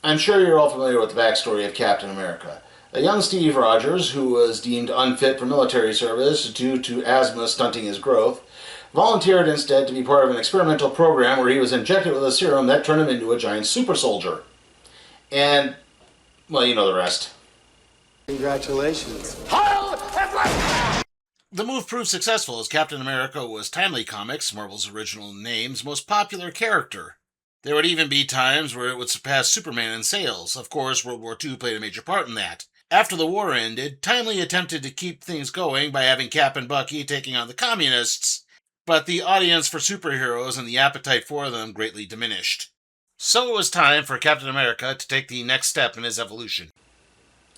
I'm sure you're all familiar with the backstory of Captain America. A young Steve Rogers, who was deemed unfit for military service due to asthma stunting his growth, volunteered instead to be part of an experimental program where he was injected with a serum that turned him into a giant super soldier. And, well, you know the rest. Congratulations. The move proved successful as Captain America was Timely Comics, Marvel's original name's most popular character. There would even be times where it would surpass Superman in sales. Of course, World War II played a major part in that. After the war ended, Timely attempted to keep things going by having Cap and Bucky taking on the communists, but the audience for superheroes and the appetite for them greatly diminished. So it was time for Captain America to take the next step in his evolution.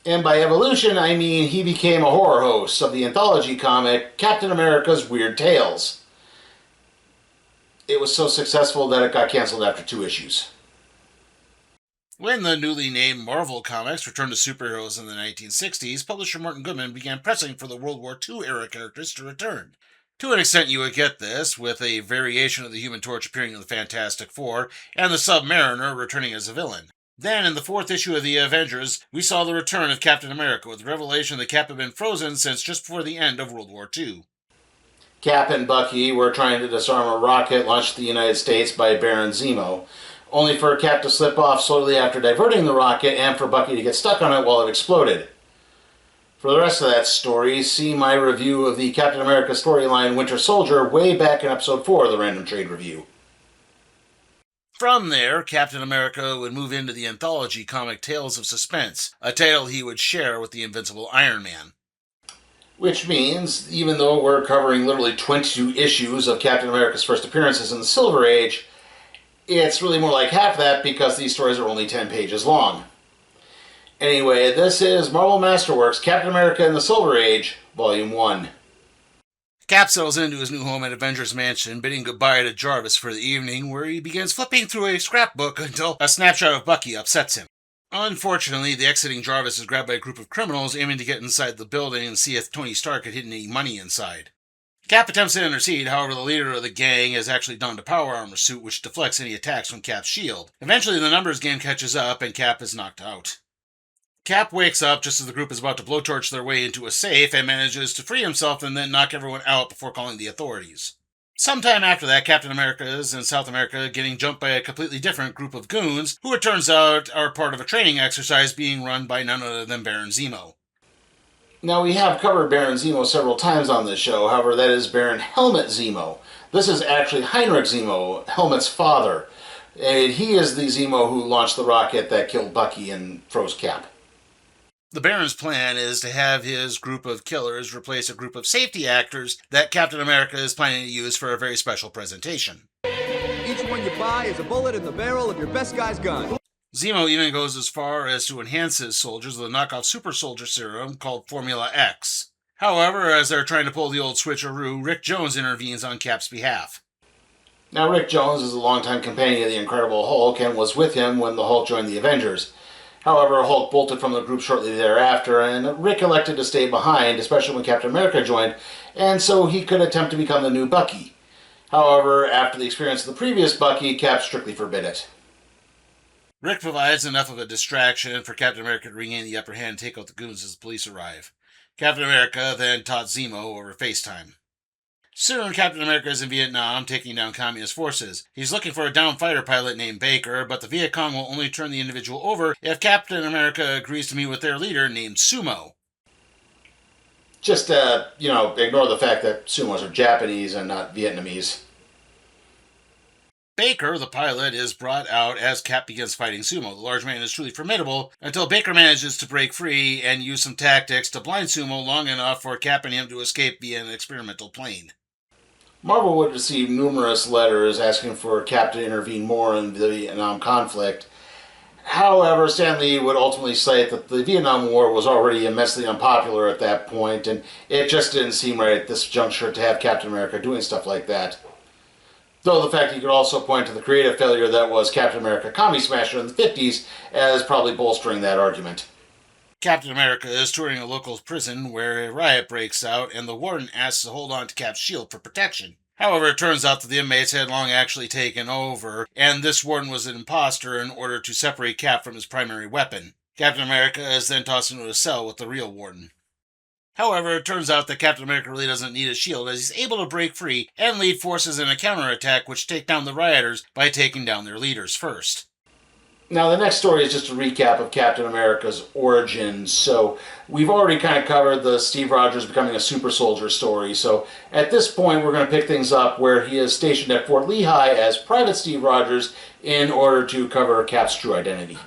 And by evolution, I mean he became a horror host of the anthology comic Captain America's Weird Tales. It was so successful that it got canceled after 2 issues. When the newly named Marvel Comics returned to superheroes in the 1960s, publisher Martin Goodman began pressing for the World War II-era characters to return. To an extent you would get this, with a variation of the Human Torch appearing in the Fantastic Four, and the Submariner returning as a villain. Then, in the 4th issue of the Avengers, we saw the return of Captain America, with the revelation that Cap had been frozen since just before the end of World War II. Cap and Bucky were trying to disarm a rocket launched to the United States by Baron Zemo, only for Cap to slip off slowly after diverting the rocket and for Bucky to get stuck on it while it exploded. For the rest of that story, see my review of the Captain America storyline Winter Soldier way back in episode 4 of the Random Trade Review. From there, Captain America would move into the anthology comic Tales of Suspense, a title he would share with the Invincible Iron Man. Which means, even though we're covering literally 22 issues of Captain America's first appearances in the Silver Age, it's really more like half that because these stories are only 10 pages long. Anyway, this is Marvel Masterworks Captain America in the Silver Age, Volume 1. Cap settles into his new home at Avengers Mansion, bidding goodbye to Jarvis for the evening, where he begins flipping through a scrapbook until a snapshot of Bucky upsets him. Unfortunately, the exiting Jarvis is grabbed by a group of criminals aiming to get inside the building and see if Tony Stark had hidden any money inside. Cap attempts to intercede, however the leader of the gang has actually donned a power armor suit which deflects any attacks from Cap's shield. Eventually the Numbers gang catches up and Cap is knocked out. Cap wakes up just as the group is about to blowtorch their way into a safe and manages to free himself and then knock everyone out before calling the authorities. Sometime after that, Captain America is in South America getting jumped by a completely different group of goons who it turns out are part of a training exercise being run by none other than Baron Zemo. Now, we have covered Baron Zemo several times on this show, however, that is Baron Helmut Zemo. This is actually Heinrich Zemo, Helmut's father. And he is the Zemo who launched the rocket that killed Bucky and froze Cap. The Baron's plan is to have his group of killers replace a group of safety actors that Captain America is planning to use for a very special presentation. Each one you buy is a bullet in the barrel of your best guy's gun. Zemo even goes as far as to enhance his soldiers with a knockoff super soldier serum called Formula X. However, as they're trying to pull the old switcheroo, Rick Jones intervenes on Cap's behalf. Now, Rick Jones is a longtime companion of the Incredible Hulk and was with him when the Hulk joined the Avengers. However, Hulk bolted from the group shortly thereafter, and Rick elected to stay behind, especially when Captain America joined, and so he could attempt to become the new Bucky. However, after the experience of the previous Bucky, Cap strictly forbid it. Rick provides enough of a distraction for Captain America to regain the upper hand and take out the goons as the police arrive. Captain America then taught Zemo over FaceTime. Soon, Captain America is in Vietnam taking down communist forces. He's looking for a downed fighter pilot named Baker, but the Viet Cong will only turn the individual over if Captain America agrees to meet with their leader named Sumo. Just, ignore the fact that Sumos are Japanese and not Vietnamese. Baker, the pilot, is brought out as Cap begins fighting Sumo. The large man is truly formidable until Baker manages to break free and use some tactics to blind Sumo long enough for Cap and him to escape via an experimental plane. Marvel would receive numerous letters asking for Cap to intervene more in the Vietnam conflict. However, Stan Lee would ultimately cite that the Vietnam War was already immensely unpopular at that point, and it just didn't seem right at this juncture to have Captain America doing stuff like that. Though the fact he could also point to the creative failure that was Captain America Commie Smasher in the 50s as probably bolstering that argument. Captain America is touring a local prison where a riot breaks out and the warden asks to hold on to Cap's shield for protection. However, it turns out that the inmates had long actually taken over, and this warden was an imposter in order to separate Cap from his primary weapon. Captain America is then tossed into a cell with the real warden. However, it turns out that Captain America really doesn't need a shield, as he's able to break free and lead forces in a counterattack which take down the rioters by taking down their leaders first. Now, the next story is just a recap of Captain America's origins. So, we've already kind of covered the Steve Rogers becoming a super soldier story. So, at this point, we're going to pick things up where he is stationed at Fort Lehigh as Private Steve Rogers in order to cover Cap's true identity.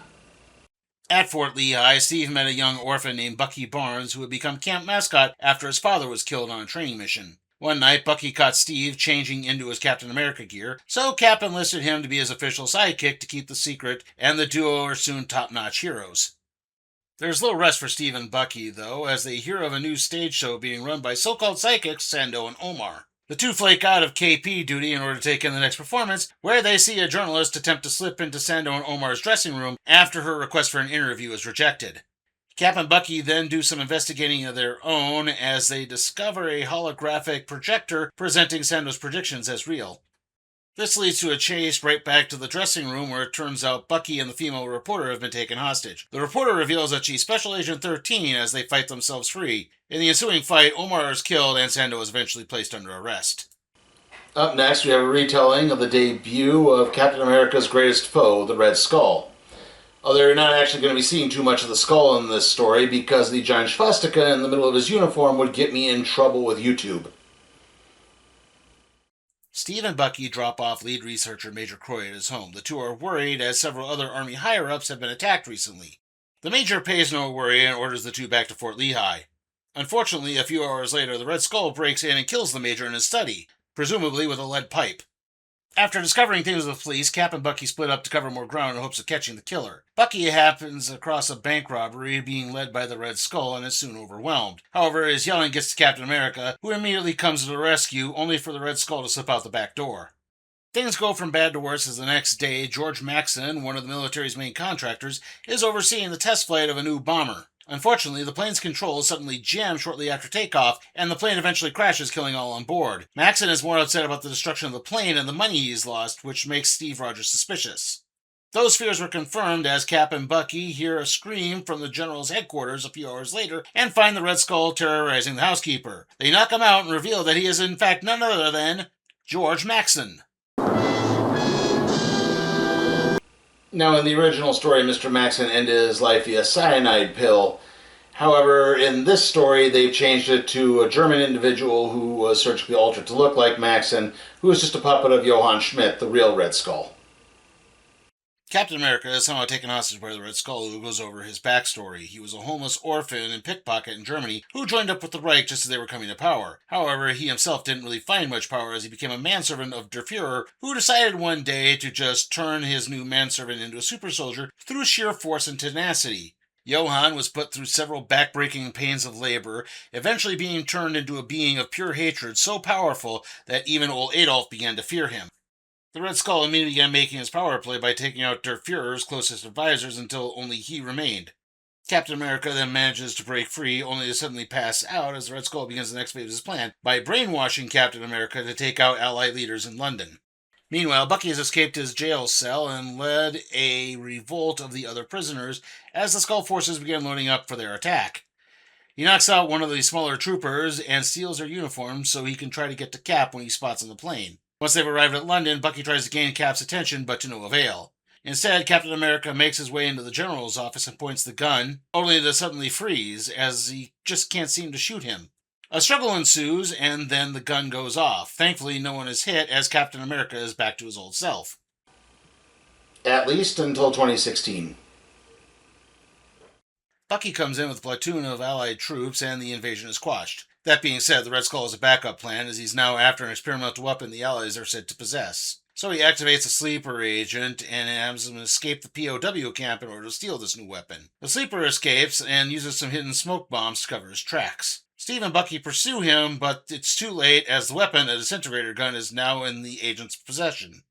At Fort Lehigh, Steve met a young orphan named Bucky Barnes who had become camp mascot after his father was killed on a training mission. One night, Bucky caught Steve changing into his Captain America gear, so Cap enlisted him to be his official sidekick to keep the secret, and the duo are soon top-notch heroes. There's little rest for Steve and Bucky, though, as they hear of a new stage show being run by so-called psychics Sando and Omar. The two flake out of KP duty in order to take in the next performance, where they see a journalist attempt to slip into Sando and Omar's dressing room after her request for an interview is rejected. Cap and Bucky then do some investigating of their own as they discover a holographic projector presenting Sando's predictions as real. This leads to a chase right back to the dressing room where it turns out Bucky and the female reporter have been taken hostage. The reporter reveals that she's Special Agent 13 as they fight themselves free. In the ensuing fight, Omar is killed and Sando is eventually placed under arrest. Up next, we have a retelling of the debut of Captain America's greatest foe, the Red Skull. Although you're not actually going to be seeing too much of the skull in this story because the giant swastika in the middle of his uniform would get me in trouble with YouTube. Steve and Bucky drop off lead researcher Major Croy at his home. The two are worried as several other Army higher-ups have been attacked recently. The Major pays no worry and orders the two back to Fort Lehigh. Unfortunately, a few hours later, the Red Skull breaks in and kills the Major in his study, presumably with a lead pipe. After discovering things with the police, Cap and Bucky split up to cover more ground in hopes of catching the killer. Bucky happens across a bank robbery being led by the Red Skull and is soon overwhelmed. However, his yelling gets to Captain America, who immediately comes to the rescue, only for the Red Skull to slip out the back door. Things go from bad to worse as the next day, George Maxson, one of the military's main contractors, is overseeing the test flight of a new bomber. Unfortunately, the plane's controls suddenly jam shortly after takeoff, and the plane eventually crashes, killing all on board. Maxson is more upset about the destruction of the plane and the money he's lost, which makes Steve Rogers suspicious. Those fears were confirmed as Cap and Bucky hear a scream from the General's headquarters a few hours later and find the Red Skull terrorizing the housekeeper. They knock him out and reveal that he is in fact none other than George Maxson. Now, in the original story, Mr. Maxson ended his life via cyanide pill. However, in this story, they've changed it to a German individual who was surgically altered to look like Maxson, who is just a puppet of Johann Schmidt, the real Red Skull. Captain America is somehow taken hostage by the Red Skull, who goes over his backstory. He was a homeless orphan and pickpocket in Germany who joined up with the Reich just as they were coming to power. However, he himself didn't really find much power as he became a manservant of Der Fuhrer, who decided one day to just turn his new manservant into a super soldier through sheer force and tenacity. Johann was put through several backbreaking pains of labor, eventually being turned into a being of pure hatred so powerful that even old Adolf began to fear him. The Red Skull immediately began making his power play by taking out Der Fuhrer's closest advisors until only he remained. Captain America then manages to break free, only to suddenly pass out as the Red Skull begins the next phase of his plan by brainwashing Captain America to take out Allied leaders in London. Meanwhile, Bucky has escaped his jail cell and led a revolt of the other prisoners as the Skull forces begin loading up for their attack. He knocks out one of the smaller troopers and steals their uniforms so he can try to get to Cap when he spots on the plane. Once they've arrived at London, Bucky tries to gain Cap's attention, but to no avail. Instead, Captain America makes his way into the General's office and points the gun, only to suddenly freeze, as he just can't seem to shoot him. A struggle ensues, and then the gun goes off. Thankfully, no one is hit, as Captain America is back to his old self. At least until 2016. Bucky comes in with a platoon of Allied troops, and the invasion is quashed. That being said, the Red Skull is a backup plan, as he's now after an experimental weapon the Allies are said to possess. So he activates a sleeper agent and has him escape the POW camp in order to steal this new weapon. The sleeper escapes and uses some hidden smoke bombs to cover his tracks. Steve and Bucky pursue him, but it's too late as the weapon, a disintegrator gun, is now in the agent's possession.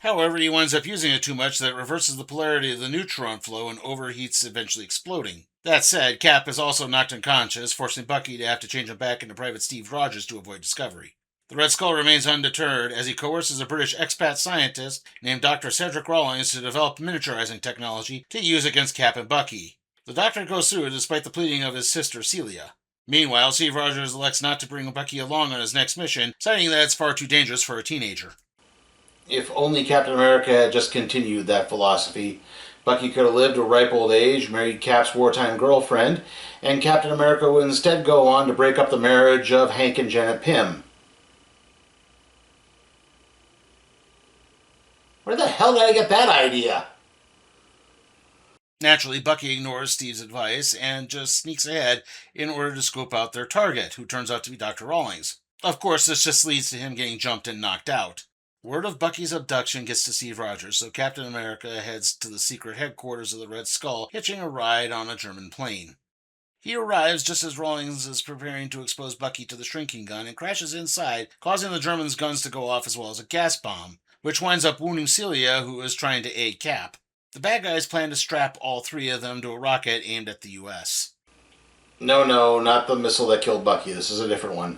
However, he winds up using it too much that it reverses the polarity of the neutron flow and overheats, eventually exploding. That said, Cap is also knocked unconscious, forcing Bucky to have to change him back into Private Steve Rogers to avoid discovery. The Red Skull remains undeterred as he coerces a British expat scientist named Dr. Cedric Rawlings to develop miniaturizing technology to use against Cap and Bucky. The Doctor goes through despite the pleading of his sister Celia. Meanwhile, Steve Rogers elects not to bring Bucky along on his next mission, citing that it's far too dangerous for a teenager. If only Captain America had just continued that philosophy, Bucky could have lived to a ripe old age, married Cap's wartime girlfriend, and Captain America would instead go on to break up the marriage of Hank and Janet Pym. Where the hell did I get that idea? Naturally, Bucky ignores Steve's advice and just sneaks ahead in order to scope out their target, who turns out to be Dr. Rawlings. Of course, this just leads to him getting jumped and knocked out. Word of Bucky's abduction gets to Steve Rogers, so Captain America heads to the secret headquarters of the Red Skull, hitching a ride on a German plane. He arrives just as Rawlings is preparing to expose Bucky to the shrinking gun and crashes inside, causing the Germans' guns to go off as well as a gas bomb, which winds up wounding Celia, who is trying to aid Cap. The bad guys plan to strap all three of them to a rocket aimed at the U.S. No, not the missile that killed Bucky. This is a different one.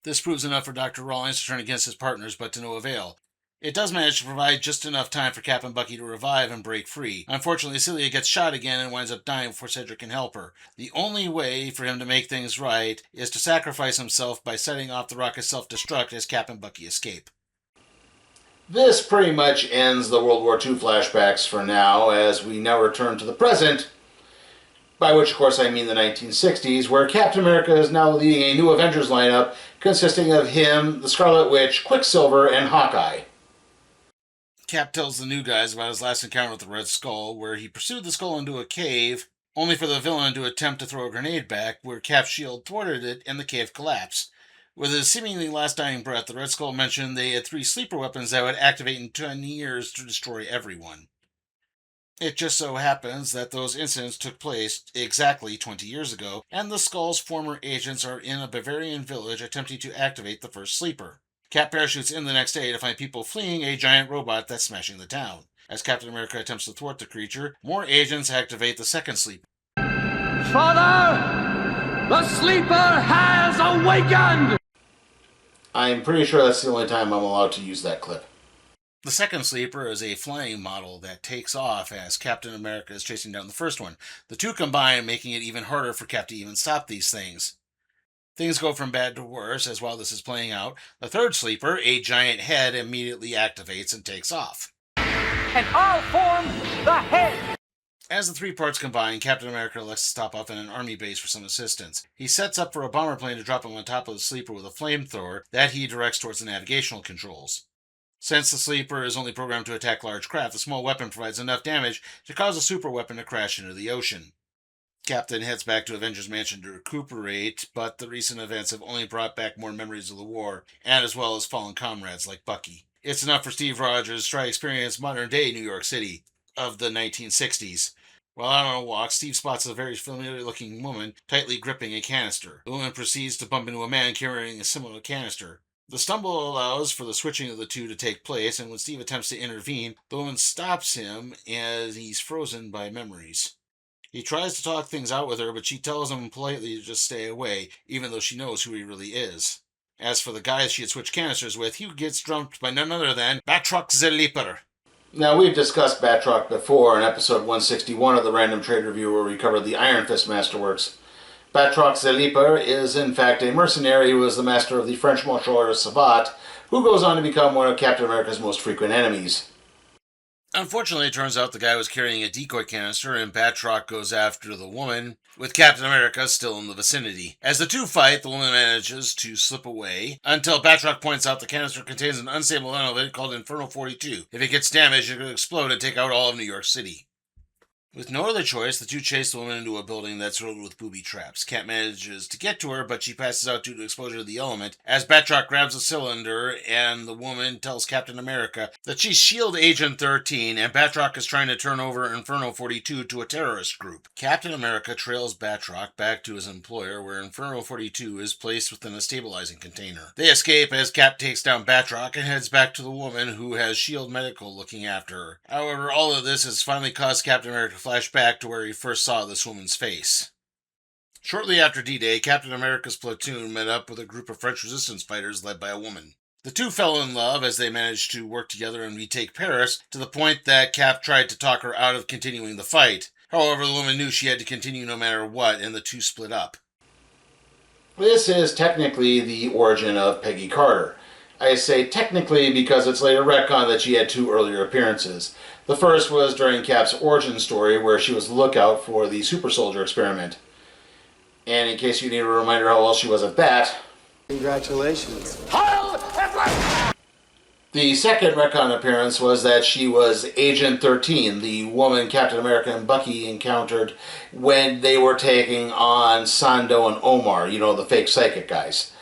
This proves enough for Dr. Rawlings to turn against his partners, but to no avail. It does manage to provide just enough time for Cap and Bucky to revive and break free. Unfortunately, Celia gets shot again and winds up dying before Cedric can help her. The only way for him to make things right is to sacrifice himself by setting off the rocket self-destruct as Cap and Bucky escape. This pretty much ends the World War II flashbacks for now, as we now return to the present, by which of course I mean the 1960s, where Captain America is now leading a new Avengers lineup consisting of him, the Scarlet Witch, Quicksilver, and Hawkeye. Cap tells the new guys about his last encounter with the Red Skull, where he pursued the skull into a cave, only for the villain to attempt to throw a grenade back, where Cap's shield thwarted it and the cave collapsed. With his seemingly last dying breath, the Red Skull mentioned they had 3 sleeper weapons that would activate in 10 years to destroy everyone. It just so happens that those incidents took place exactly 20 years ago, and the Skull's former agents are in a Bavarian village attempting to activate the first sleeper. Cap parachutes in the next day to find people fleeing a giant robot that's smashing the town. As Captain America attempts to thwart the creature, more agents activate the second sleeper. Father, the sleeper has awakened! I'm pretty sure that's the only time I'm allowed to use that clip. The second sleeper is a flying model that takes off as Captain America is chasing down the first one. The two combine, making it even harder for Cap to even stop these things. Things go from bad to worse, as while this is playing out, the third sleeper, a giant head, immediately activates and takes off. And I'll form the head! As the 3 parts combine, Captain America elects to stop off in an army base for some assistance. He sets up for a bomber plane to drop him on top of the sleeper with a flamethrower that he directs towards the navigational controls. Since the sleeper is only programmed to attack large craft, the small weapon provides enough damage to cause a super weapon to crash into the ocean. Captain heads back to Avengers Mansion to recuperate, but the recent events have only brought back more memories of the war, and as well as fallen comrades like Bucky. It's enough for Steve Rogers to try to experience modern-day New York City of the 1960s. While out on a walk, Steve spots a very familiar-looking woman tightly gripping a canister. The woman proceeds to bump into a man carrying a similar canister. The stumble allows for the switching of the two to take place, and when Steve attempts to intervene, the woman stops him as he's frozen by memories. He tries to talk things out with her, but she tells him politely to just stay away, even though she knows who he really is. As for the guys she had switched canisters with, he gets jumped by none other than Batroc the Leaper. Now, we've discussed Batroc before in episode 161 of the Random Trade Review, where we covered the Iron Fist Masterworks. Batroc the Leaper is in fact a mercenary who is the master of the French martial artist Savate, who goes on to become one of Captain America's most frequent enemies. Unfortunately, it turns out the guy was carrying a decoy canister, and Batroc goes after the woman, with Captain America still in the vicinity. As the two fight, the woman manages to slip away, until Batroc points out the canister contains an unstable element called Inferno 42. If it gets damaged, it could explode and take out all of New York City. With no other choice, the two chase the woman into a building that's riddled with booby traps. Cap manages to get to her, but she passes out due to exposure to the element, as Batroc grabs a cylinder, and the woman tells Captain America that she's S.H.I.E.L.D. Agent 13, and Batroc is trying to turn over Inferno 42 to a terrorist group. Captain America trails Batroc back to his employer, where Inferno 42 is placed within a stabilizing container. They escape as Cap takes down Batroc and heads back to the woman, who has S.H.I.E.L.D. Medical looking after her. However, all of this has finally caused Captain America to flash back to where he first saw this woman's face. Shortly after D-Day, Captain America's platoon met up with a group of French resistance fighters led by a woman. The two fell in love as they managed to work together and retake Paris, to the point that Cap tried to talk her out of continuing the fight. However, the woman knew she had to continue no matter what, and the two split up. This is technically the origin of Peggy Carter. I say technically because it's later retconned that she had two earlier appearances. The first was during Cap's origin story, where she was the lookout for the super soldier experiment. And in case you need a reminder how well she was at that... Congratulations. The second retcon appearance was that she was Agent 13, the woman Captain America and Bucky encountered when they were taking on Sando and Omar, the fake psychic guys.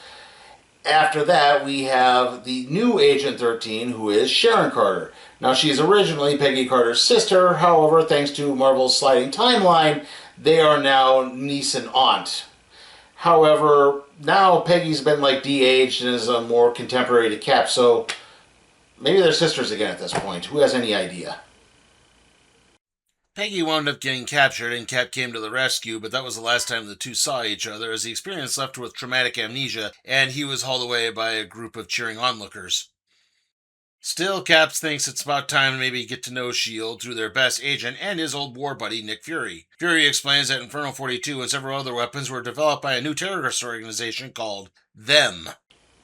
After that, we have the new Agent 13, who is Sharon Carter. Now, she's originally Peggy Carter's sister. However, thanks to Marvel's sliding timeline, they are now niece and aunt. However, now Peggy's been de-aged and is more contemporary to Cap, so maybe they're sisters again at this point. Who has any idea? Peggy wound up getting captured, and Cap came to the rescue, but that was the last time the two saw each other, as the experience left her with traumatic amnesia, and he was hauled away by a group of cheering onlookers. Still, Cap thinks it's about time to maybe get to know S.H.I.E.L.D. through their best agent and his old war buddy, Nick Fury. Fury explains that Inferno 42 and several other weapons were developed by a new terrorist organization called Them.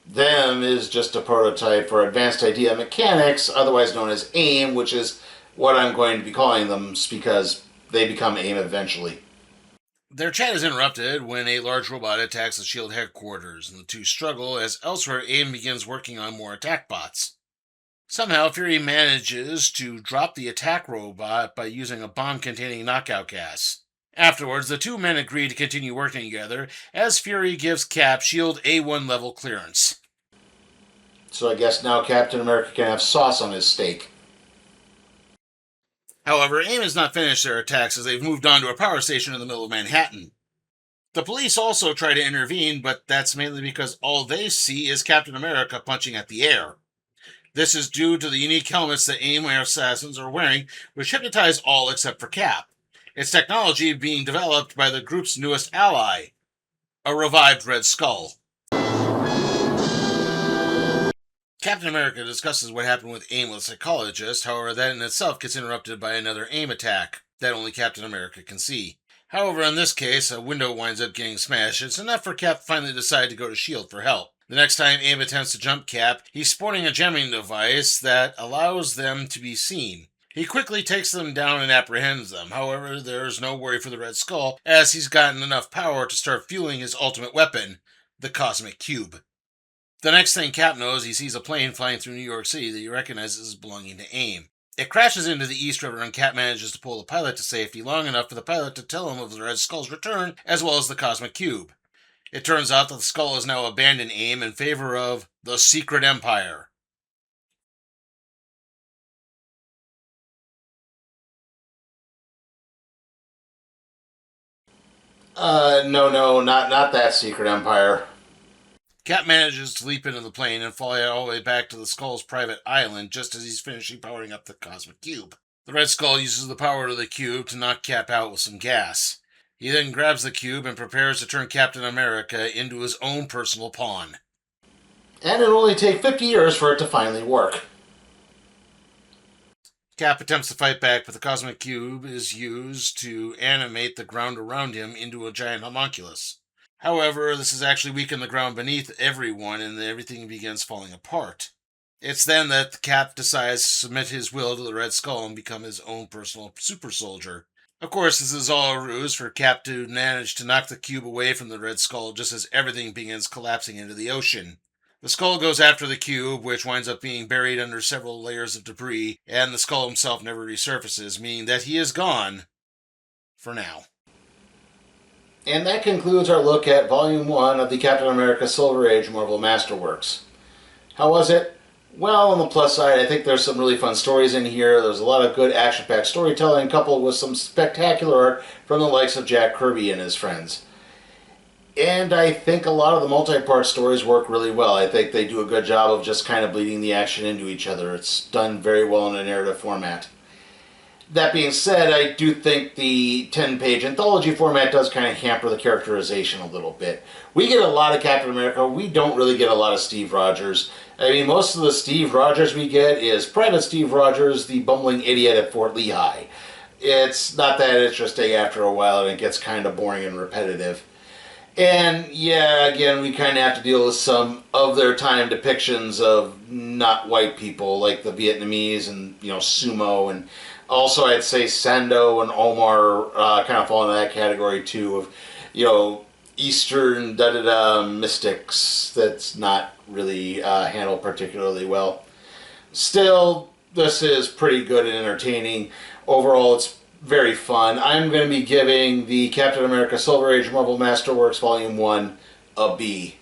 Them is just a prototype for Advanced Idea Mechanics, otherwise known as AIM, which is what I'm going to be calling them because they become AIM eventually. Their chat is interrupted when a large robot attacks the S.H.I.E.L.D. headquarters, and the two struggle as elsewhere AIM begins working on more attack bots. Somehow, Fury manages to drop the attack robot by using a bomb containing knockout gas. Afterwards, the two men agree to continue working together as Fury gives Cap S.H.I.E.L.D. A1 level clearance. So I guess now Captain America can have sauce on his steak. However, AIM has not finished their attacks as they've moved on to a power station in the middle of Manhattan. The police also try to intervene, but that's mainly because all they see is Captain America punching at the air. This is due to the unique helmets that AIM assassins are wearing, which hypnotize all except for Cap. Its technology being developed by the group's newest ally, a revived Red Skull. Captain America discusses what happened with AIM with a psychologist, however that in itself gets interrupted by another AIM attack that only Captain America can see. However, in this case, a window winds up getting smashed. It's enough for Cap to finally decide to go to S.H.I.E.L.D. for help. The next time AIM attempts to jump Cap, he's sporting a jamming device that allows them to be seen. He quickly takes them down and apprehends them. However, there's no worry for the Red Skull, as he's gotten enough power to start fueling his ultimate weapon, the Cosmic Cube. The next thing Cap knows, he sees a plane flying through New York City that he recognizes as belonging to AIM. It crashes into the East River, and Cap manages to pull the pilot to safety long enough for the pilot to tell him of the Red Skull's return, as well as the Cosmic Cube. It turns out that the Skull has now abandoned AIM in favor of the Secret Empire. No, not that Secret Empire. Cap manages to leap into the plane and fly all the way back to the Skull's private island just as he's finishing powering up the Cosmic Cube. The Red Skull uses the power of the cube to knock Cap out with some gas. He then grabs the cube and prepares to turn Captain America into his own personal pawn. And it'll only take 50 years for it to finally work. Cap attempts to fight back, but the Cosmic Cube is used to animate the ground around him into a giant homunculus. However, this has actually weakened the ground beneath everyone, and everything begins falling apart. It's then that Cap decides to submit his will to the Red Skull and become his own personal super soldier. Of course, this is all a ruse for Cap to manage to knock the cube away from the Red Skull just as everything begins collapsing into the ocean. The Skull goes after the cube, which winds up being buried under several layers of debris, and the Skull himself never resurfaces, meaning that he is gone for now. And that concludes our look at Volume 1 of the Captain America Silver Age Marvel Masterworks. How was it? Well, on the plus side, I think there's some really fun stories in here. There's a lot of good action-packed storytelling coupled with some spectacular art from the likes of Jack Kirby and his friends. And I think a lot of the multi-part stories work really well. I think they do a good job of just kind of bleeding the action into each other. It's done very well in a narrative format. That being said, I do think the 10-page anthology format does kind of hamper the characterization a little bit. We get a lot of Captain America. We don't really get a lot of Steve Rogers. I mean, most of the Steve Rogers we get is Private Steve Rogers, the bumbling idiot at Fort Lehigh. It's not that interesting after a while, and it gets kind of boring and repetitive. And yeah, again, we kind of have to deal with some of their time depictions of not white people, like the Vietnamese and, sumo, and also I'd say Sando and Omar kind of fall into that category too of, Eastern da-da-da mystics that's not really handled particularly well. Still, this is pretty good and entertaining. Overall, it's very fun. I'm going to be giving the Captain America Silver Age Marvel Masterworks Volume 1 a B.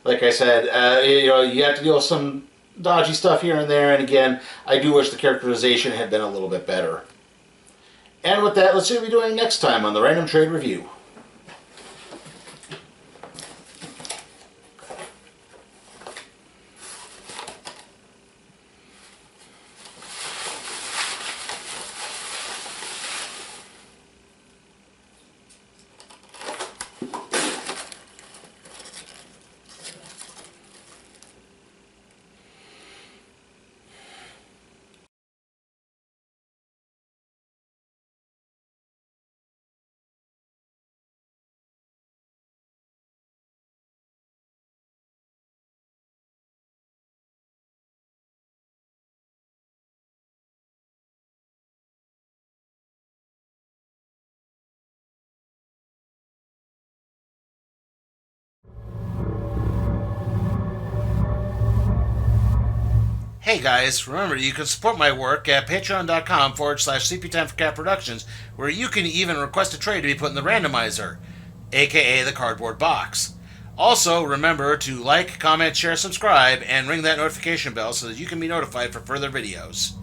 Like I said, you have to deal with some dodgy stuff here and there, and again, I do wish the characterization had been a little bit better. And with that, let's see what we're doing next time on the Random Trade Review. Hey guys, remember you can support my work at patreon.com/CP Time for Cat Productions, where you can even request a trade to be put in the randomizer, aka the cardboard box. Also, remember to like, comment, share, subscribe, and ring that notification bell so that you can be notified for further videos.